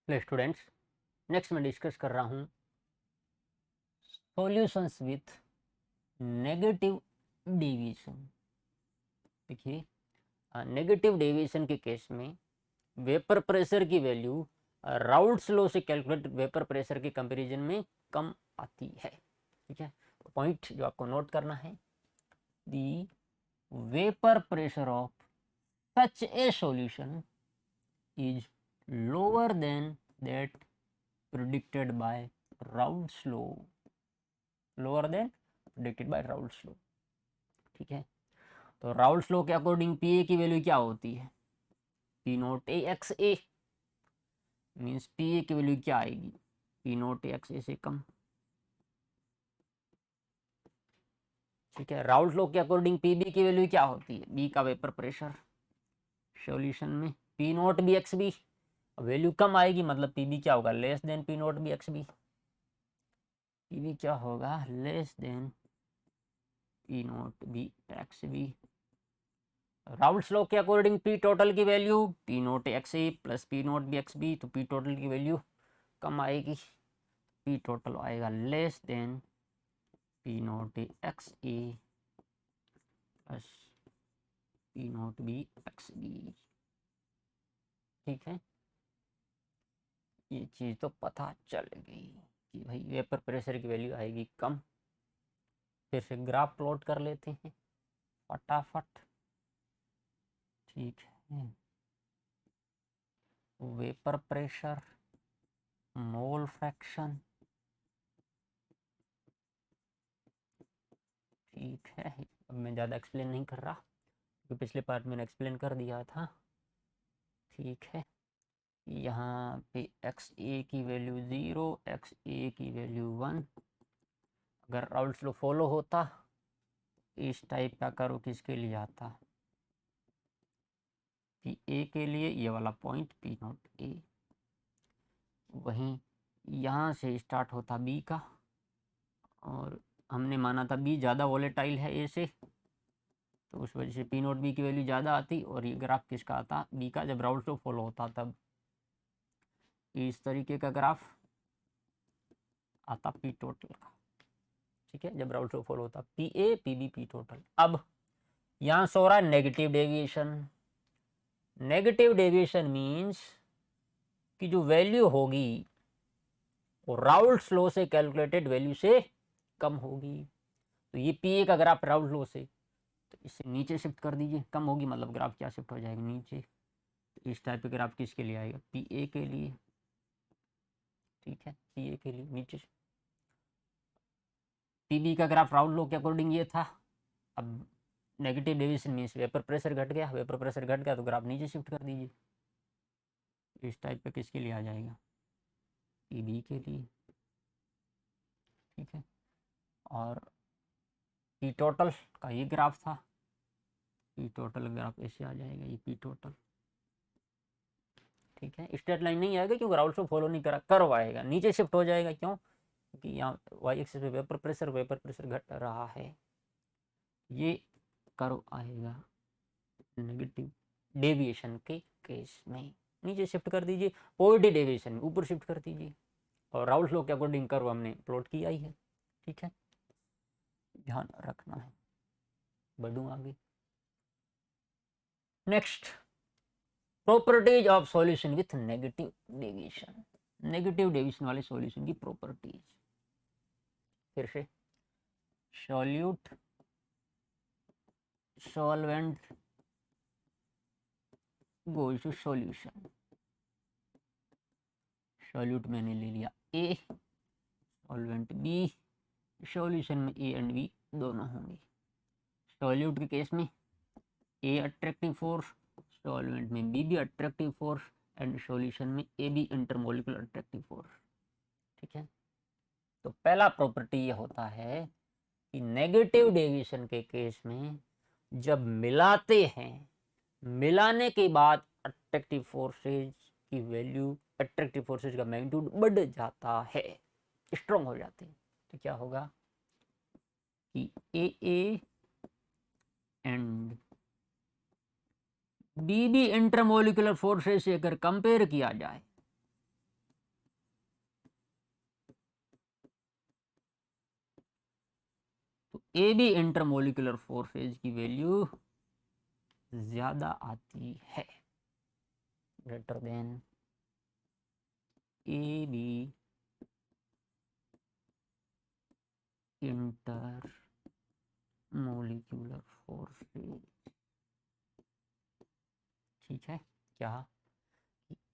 Hello students, next मैं discuss कर रहा हूँ सॉल्यूशंस विथ नेगेटिव डेविएशन। देखिए, नेगेटिव डेविएशन के केस में वेपर प्रेशर की वैल्यू राउल्ट्स लॉ से कैलकुलेट वेपर प्रेशर के कंपैरिजन में कम आती है। ठीक है, तो पॉइंट जो आपको नोट करना है, the vapour pressure of such a solution is lower than that predicted by Raoult's law. Lower than predicted by Raoult's law. ठीक है, तो राउल्ट्स लॉ के अकॉर्डिंग पी ए की वैल्यू क्या होती है? P naught A X A means P A की value क्या आएगी? P naught A X A से कम। ठीक है, राउल्ट्स लॉ के अकॉर्डिंग पी बी की वैल्यू क्या होती है? बी का वेपर प्रेशर सॉल्यूशन में P nought B X B, value कम आएगी मतलब पी बी क्या होगा? Less than P nought B X B. P B क्या होगा? Less than P nought B X B. Raoult's law के अकॉर्डिंग पी टोटल की value P nought X A plus P nought B X B, तो P total की value कम आएगी, P total आएगा less than P nought X A plus P nought B X B. ठीक है, ये चीज़ तो पता चल गई कि भाई वेपर प्रेशर की वैल्यू आएगी कम। फिर से ग्राफ प्लॉट कर लेते हैं फटाफट। ठीक है, वेपर प्रेशर, मोल फ्रैक्शन। ठीक है, अब मैं ज़्यादा एक्सप्लेन नहीं कर रहा क्योंकि पिछले पार्ट मैंने एक्सप्लेन कर दिया था। ठीक है, यहाँ पे एक्स ए की वैल्यू 0, एक्स ए की वैल्यू 1। अगर राउल्ट्स लॉ फॉलो होता इस टाइप का कर्व किसके लिए आता? पी ए के लिए, ये वाला पॉइंट पी नोट ए। वहीं यहाँ से स्टार्ट होता बी का, और हमने माना था बी ज़्यादा वोलेटाइल है ए से, तो उस वजह से पी नोट बी की वैल्यू ज़्यादा आती। और ये ग्राफ किसका आता? बी का, जब राउल्ट्स लॉ फॉलो होता तब इस तरीके का ग्राफ आता पी टोटल का। ठीक है, जब राउल्ट्स लॉ फॉलो होता P A P B P total. अब यहाँ से हो रहा है negative deviation. Negative deviation means कि जो वैल्यू होगी वो राउल्ट्स लॉ से कैलकुलेटेड वैल्यू से कम होगी। तो ये पी ए का ग्राफ राउल्ट्स लॉ से, तो इसे नीचे शिफ्ट कर दीजिए। कम होगी मतलब ग्राफ क्या शिफ्ट हो जाएगा? नीचे। तो इस टाइप के ग्राफ किसके लिए आएगा? पी ए के लिए। ठीक है, पी ए के लिए नीचे। पी बी का ग्राफ राउल्ट्स लॉ के अकॉर्डिंग ये था। अब negative deviation means vapour pressure घट गया, वेपर प्रेशर घट गया तो ग्राफ नीचे शिफ्ट कर दीजिए। इस टाइप पे किसके लिए आ जाएगा? पी बी के लिए। ठीक है, और पी टोटल का ये ग्राफ था, पी टोटल ग्राफ ऐसे आ जाएगा, ये पी टोटल। ठीक है, स्ट्रेट लाइन नहीं आएगा क्योंकि राउल्ट्स लॉ फॉलो नहीं करा, कर्व आएगा, नीचे शिफ्ट हो जाएगा। क्यों? क्योंकि यहाँ वाई एक्सिस पे वेपर प्रेशर घट रहा है। ये कर्व आएगा नेगेटिव डेविएशन के केस में। नीचे शिफ्ट कर दीजिए, पॉजिटिव डेविएशन में ऊपर शिफ्ट कर दीजिए। और राउल्ट्स लॉ के अकॉर्डिंग कर्व हमने प्लॉट किया ही है। ठीक है, ध्यान रखना है। बढ़ूँ आगे। Next, properties of solution with negative deviation. Negative deviation वाले सॉल्यूशन की प्रॉपर्टीज। फिर से, solute, solvent goes to solution. Solute मैंने ले लिया ए, सॉल्वेंट बी। सॉल्यूशन में ए एंड बी दोनों होंगे। सॉल्यूट के केस में ए अट्रैक्टिव फोर्स, सॉल्वेंट में बी भी अट्रैक्टिव फोर्स, एंड सॉल्यूशन में A B intermolecular attractive force. ठीक है, तो पहला प्रॉपर्टी ये होता है कि नेगेटिव डेविएशन के केस में जब मिलाते हैं, मिलाने के बाद अट्रैक्टिव फोर्सेज की वैल्यू, अट्रैक्टिव फोर्सेज का मैग्नीट्यूड बढ़ जाता है, स्ट्रॉन्ग हो जाते हैं। तो क्या होगा कि A and B intermolecular forces से अगर कंपेयर किया जाए ए बी इंटरमोलिकुलर फोर्सेज की वैल्यू ज्यादा आती है, greater than A B intermolecular forces. ठीक है, क्या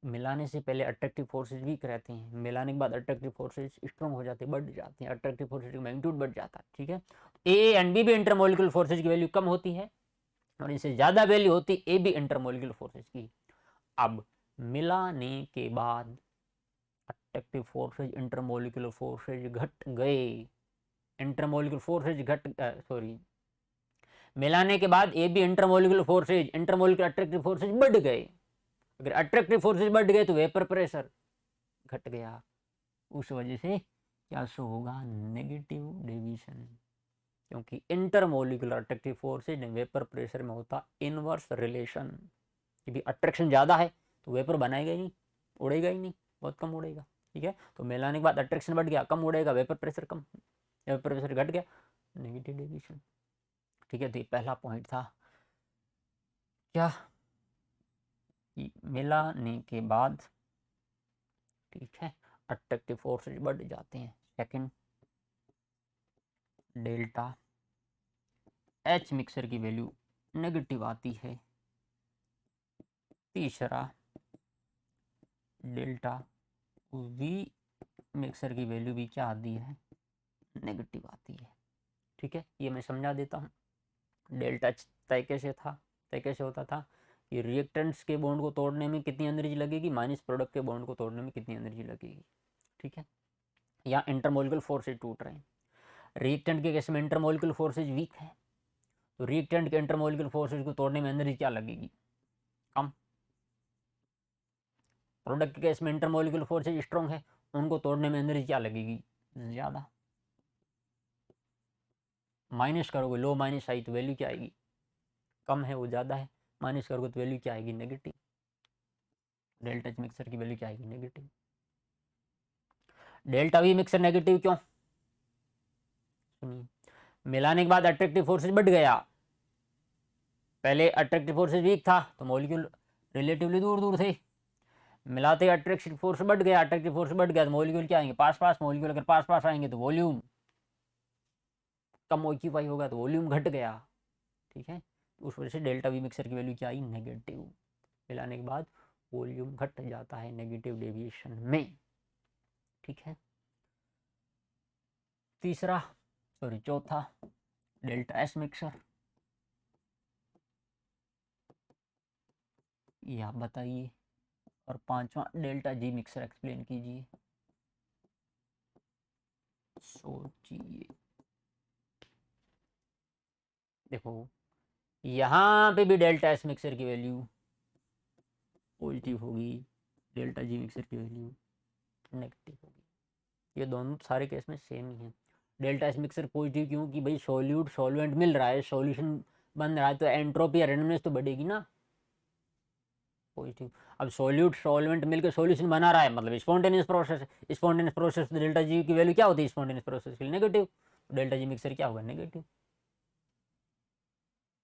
मिलाने से पहले अट्रैक्टिव फोर्सेज वीक रहते हैं, मिलाने के बाद अट्रैक्टिव फोर्सेज स्ट्रॉन्ग हो जाते हैं, बढ़ जाते हैं, अट्रैक्टिव फोर्सेज का मैग्नीट्यूड बढ़ जाता है। ठीक है, A and B intermolecular forces की वैल्यू कम होती है और इनसे ज्यादा वैल्यू होती है ए बी इंटरमोलिकुलर फोर्सेज की। अब मिलाने के बाद अट्रैक्टिव फोर्सेज इंटरमोलिकुलर फोर्सेज घट गए, इंटरमोलिकुलर फोर्सेज मिलाने के बाद A B intermolecular forces intermolecular attractive forces बढ़ गए। अगर अट्रैक्टिव फोर्सेज बढ़ गए तो वेपर प्रेशर घट गया, उस वजह से क्या शो होगा, नेगेटिव डेविएशन, क्योंकि intermolecular attractive forces vapour pressure में होता इनवर्स रिलेशन, क्योंकि अट्रैक्शन ज़्यादा है तो वेपर बनाएगा ही नहीं, उड़ेगा ही नहीं, बहुत कम उड़ेगा। ठीक है, तो मिलाने के बाद अट्रैक्शन बढ़ गया, कम उड़ेगा, वेपर प्रेशर कम, वेपर प्रेशर घट गया, नेगेटिव डेविएशन। ठीक है, तो ये पहला पॉइंट था, क्या कि मिलाने के बाद, ठीक है, अट्रैक्टिव फोर्सेज बढ़ जाते हैं। सेकंड, डेल्टा एच मिक्सर की वैल्यू नेगेटिव आती है। तीसरा, डेल्टा वी मिक्सर की वैल्यू भी क्या आती है, नेगेटिव आती है। ठीक है, ये मैं समझा देता हूँ। डेल्टा तय कैसे था, तय कैसे होता था कि रिएक्टेंट्स के बॉन्ड को तोड़ने में कितनी एनर्जी लगेगी माइनस प्रोडक्ट के बॉन्ड को तोड़ने में कितनी एनर्जी लगेगी। ठीक है, यहाँ इंटरमोलिकुलर फोर्सेज टूट रहे हैं, रिएक्टेंट के केस में इंटरमोलिकुलर फोर्सेज वीक है, तो रिएक्टेंट के इंटरमोलिकुलर फोर्सेज को तोड़ने में एनर्जी क्या लगेगी, कम। प्रोडक्ट के केस में इंटरमोलिकुलर फोर्सेज स्ट्रॉन्ग है, उनको तोड़ने में एनर्जी क्या लगेगी, ज़्यादा। माइनस करोगे, लो माइनस आई तो वैल्यू क्या आएगी, कम है वो ज़्यादा है, माइनस करोगे तो वैल्यू क्या आएगी, नेगेटिव। डेल्टा मिक्सर की वैल्यू क्या आएगी, negative. Delta we mixer negative क्यों, सुनिए, मिलाने के बाद अट्रैक्टिव फोर्सेज बढ़ गया, पहले अट्रैक्टिव फोर्सेज वीक था तो मॉलिक्यूल रिलेटिवली दूर दूर थे, मिलाते अट्रैक्टिव फोर्स बढ़ गया, अट्रैक्टिव फोर्स बढ़ गया तो मॉलिक्यूल क्या आएंगे, पास पास, मॉलिक्यूल अगर पास पास आएंगे तो वॉल्यूम कम ऑक्यूपाई होगा तो वॉल्यूम घट गया। ठीक है, उस वजह से डेल्टा वी मिक्सर की वैल्यू क्या आई, नेगेटिव। मिलाने के बाद वॉल्यूम घट जाता है नेगेटिव डेविएशन में। ठीक है, चौथा, डेल्टा एस मिक्सर, ये आप बताइए। और पांचवा, डेल्टा जी मिक्सर एक्सप्लेन कीजिए, सोचिए। देखो यहाँ पे भी डेल्टा एस मिक्सर की वैल्यू पॉजिटिव होगी, डेल्टा जी मिक्सर की वैल्यू नेगेटिव होगी, ये दोनों सारे केस में सेम ही है। डेल्टा एस मिक्सर पॉजिटिव क्यों, कि भाई सॉल्यूट सॉल्वेंट मिल रहा है, सॉल्यूशन बन रहा है, तो एंट्रोपी या रेडनेस तो बढ़ेगी ना, पॉजिटिव। अब सॉल्यूट सॉल्वेंट मिलकर सॉल्यूशन बना रहा है, मतलब spontaneous process, spontaneous process delta G की वैल्यू क्या होती है स्पॉन्टेनियस प्रोसेस के लिए, नेगेटिव, डेल्टा जी मिक्सर क्या होगा, नेगेटिव।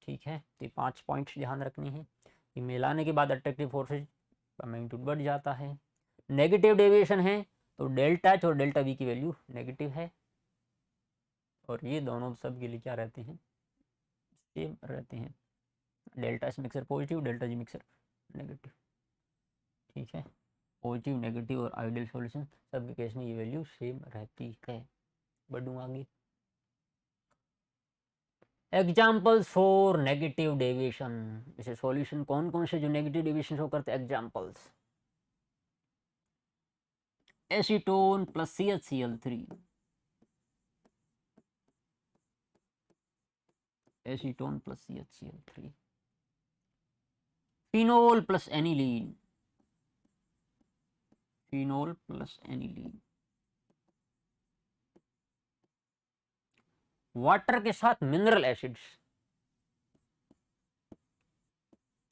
ठीक है, तो 5 पॉइंट्स ध्यान रखने हैं कि मिलाने के बाद अट्रैक्टिव फोर्सेज का मैग्नीट्यूड बढ़ जाता है, नेगेटिव डेविएशन है तो डेल्टा एच और डेल्टा वी की वैल्यू नेगेटिव है, और ये दोनों सब के लिए क्या रहते हैं, सेम रहते हैं, delta S mixer positive, delta G mixer negative. ठीक है, पॉजिटिव नेगेटिव और आइडियल सॉल्यूशन सबके केस में ये वैल्यू सेम रहती है। बढ़ूँ आगे, एग्जाम्पल्स फॉर नेगेटिव डेविएशन, जैसे सॉल्यूशन कौन कौन से जो नेगेटिव डेविएशन शो करते हैं, examples, acetone plus CHCl3, acetone plus CHCl3, phenol plus aniline, phenol plus aniline, water के साथ मिनरल एसिड्स,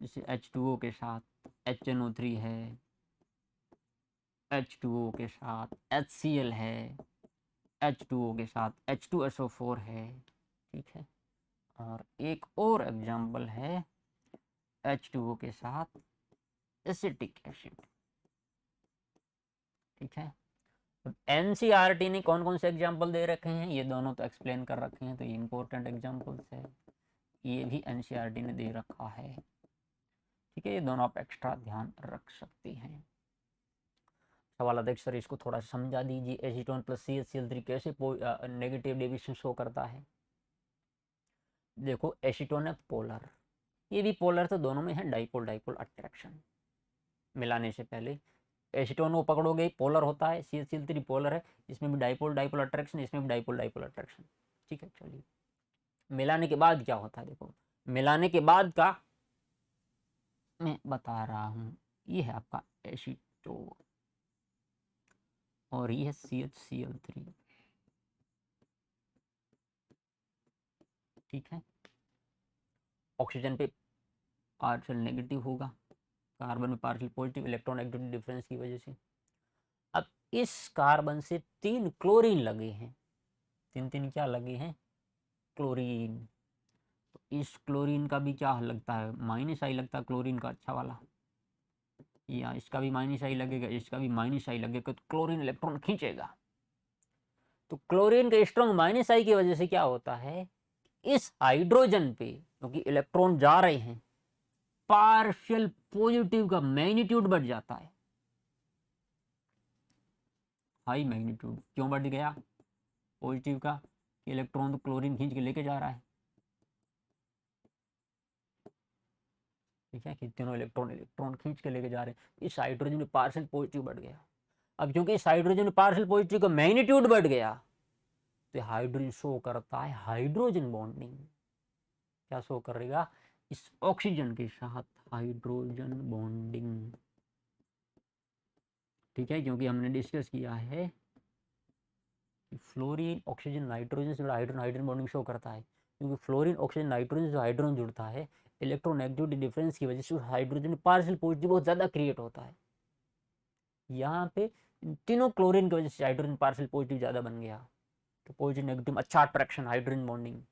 जैसे H2O के साथ HNO3 है, H2O के साथ HCl है, H2O के साथ H2SO4 है। ठीक है। और एक और एग्जाम्पल है H2O के साथ एसिटिक एसिड, ठीक है। तो एनसीईआरटी ने कौन कौन से एग्जाम्पल दे रखे हैं, ये दोनों तो एक्सप्लेन कर रखे हैं, तो ये इंपॉर्टेंट एग्जाम्पल्स है, ये भी एनसीईआरटी ने दे रखा है, ठीक है। ये दोनों आप एक्स्ट्रा ध्यान रख सकते हैं। सवाल आता है सर इसको थोड़ा समझा दीजिए, एसीटोन प्लस CH3 कैसे नेगेटिव डेविएशन शो करता है। देखो एसीटोन है पोलर, ये भी पोलर, तो दोनों में है डाइपोल डाइपोल अट्रैक्शन। मिलाने से पहले एसीटोन को पकड़ोगे पोलर होता है, CH3 पोलर है, इसमें भी डाइपोल डाइपोल अट्रैक्शन, इसमें भी डाइपोल डाइपोल अट्रैक्शन, ठीक है। चलिए मिलाने के बाद क्या होता है, देखो मिलाने के बाद का मैं बता रहा हूँ, ये है आपका एसीटोन और ये है CHCl3, ठीक है। ऑक्सीजन पे पार्शियल नेगेटिव होगा, कार्बन में partial positive, electron negative difference की वजह से। अब इस कार्बन से 3 क्लोरीन लगे हैं, 3 क्या लगे हैं, क्लोरीन। तो इस क्लोरीन का भी क्या लगता है, माइनस आई लगता है क्लोरीन का, अच्छा वाला, या इसका भी माइनस आई लगेगा, इसका भी माइनस आई लगेगा, तो क्लोरीन इलेक्ट्रॉन खींचेगा। तो क्लोरीन के स्ट्रॉन्ग माइनस आई की वजह से क्या होता है, इस हाइड्रोजन पे क्योंकि इलेक्ट्रॉन जा रहे हैं, पार्शियल पॉजिटिव का मैग्नीट्यूड बढ़ जाता है, हाई मैग्नीट्यूड। क्यों बढ़ गया पॉजिटिव का, इलेक्ट्रॉन तो क्लोरीन खींच के लेके जा रहा है, ठीक है, कि तीनों इलेक्ट्रॉन इलेक्ट्रॉन खींच के लेके जा रहे हैं, इस हाइड्रोजन में पार्शियल पॉजिटिव बढ़ गया। अब क्योंकि इस हाइड्रोजन में पार्शियल पॉजिटिव का मैग्नीट्यूड बढ़ गया, तो हाइड्रोजन शो करता है हाइड्रोजन बॉन्डिंग। क्या शो करेगा, इस ऑक्सीजन के साथ हाइड्रोजन बॉन्डिंग, ठीक है। क्योंकि हमने डिस्कस किया है कि फ्लोरीन ऑक्सीजन नाइट्रोजन से जुड़ा हाइड्रोजन हाइड्रोजन बॉन्डिंग शो करता है, क्योंकि फ्लोरीन ऑक्सीजन नाइट्रोजन से हाइड्रोजन जुड़ता है, इलेक्ट्रोनेगेटिविटी डिफरेंस की वजह से हाइड्रोजन पार्शियल पॉजिटिव बहुत ज़्यादा क्रिएट होता है। यहाँ पे तीनों क्लोरीन की वजह से हाइड्रोजन पार्शियल पॉजिटिव ज़्यादा बन गया, तो पॉजिटिव नेगेटिव अच्छा अट्रैक्शन, हाइड्रोजन बॉन्डिंग।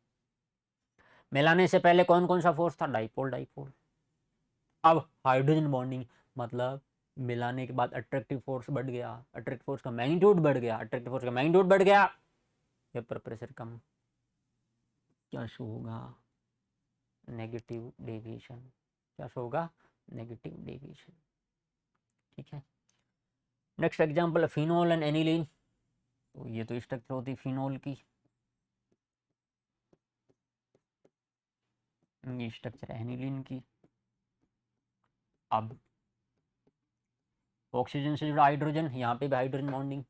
मिलाने से पहले कौन कौन सा फोर्स था, डाइपोल डाइपोल। अब हाइड्रोजन बॉन्डिंग मतलब मिलाने के बाद अट्रैक्टिव फोर्स बढ़ गया, अट्रैक्टिव फोर्स का मैग्नीट्यूड बढ़ गया, अट्रैक्टिव फोर्स का मैग्नीट्यूड बढ़ गया, वेपर प्रेशर कम, क्या शो होगा, नेगेटिव डेविएशन। क्या शो होगा, नेगेटिव डेविएशन, ठीक है। Next example phenol and aniline, तो ये तो स्ट्रक्चर होती फिनोल की, ये स्ट्रक्चर एनिलीन की। अब ऑक्सीजन से जुड़ा हाइड्रोजन, यहाँ पे भी हाइड्रोजन बॉन्डिंग,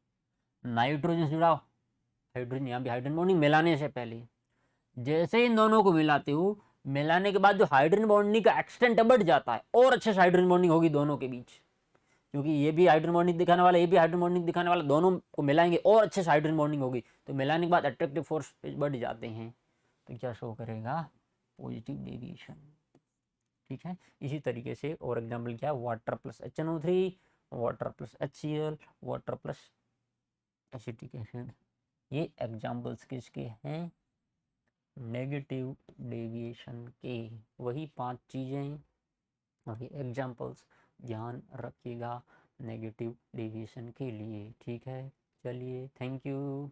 नाइट्रोजन से जुड़ा हाइड्रोजन, यहाँ भी हाइड्रोजन बॉन्डिंग। मिलाने से पहले जैसे इन दोनों को मिलाते हो, मिलाने के बाद जो हाइड्रोजन बॉन्डिंग का एक्सटेंट बढ़ जाता है, और अच्छे से हाइड्रोजन बॉन्डिंग होगी दोनों के बीच, क्योंकि ये भी हाइड्रोजन बॉन्डिंग दिखाने वाला, ये भी हाइड्रोजन बॉन्डिंग दिखाने वाला, दोनों को मिलाएंगे और अच्छे से हाइड्रोजन बॉन्डिंग होगी, तो मिलाने के बाद अट्रैक्टिव फोर्स बढ़ जाते हैं, तो क्या शो करेगा, पॉजिटिव डेविएशन, ठीक है। इसी तरीके से और एग्जाम्पल क्या है, water plus HNO3, water plus HCl, water plus acetic acid, ये एग्जाम्पल्स किसके हैं, नेगेटिव डेविएशन के। वही 5 चीज़ें और ये एग्जाम्पल्स ध्यान रखिएगा नेगेटिव डेविएशन के लिए, ठीक है। चलिए थैंक यू।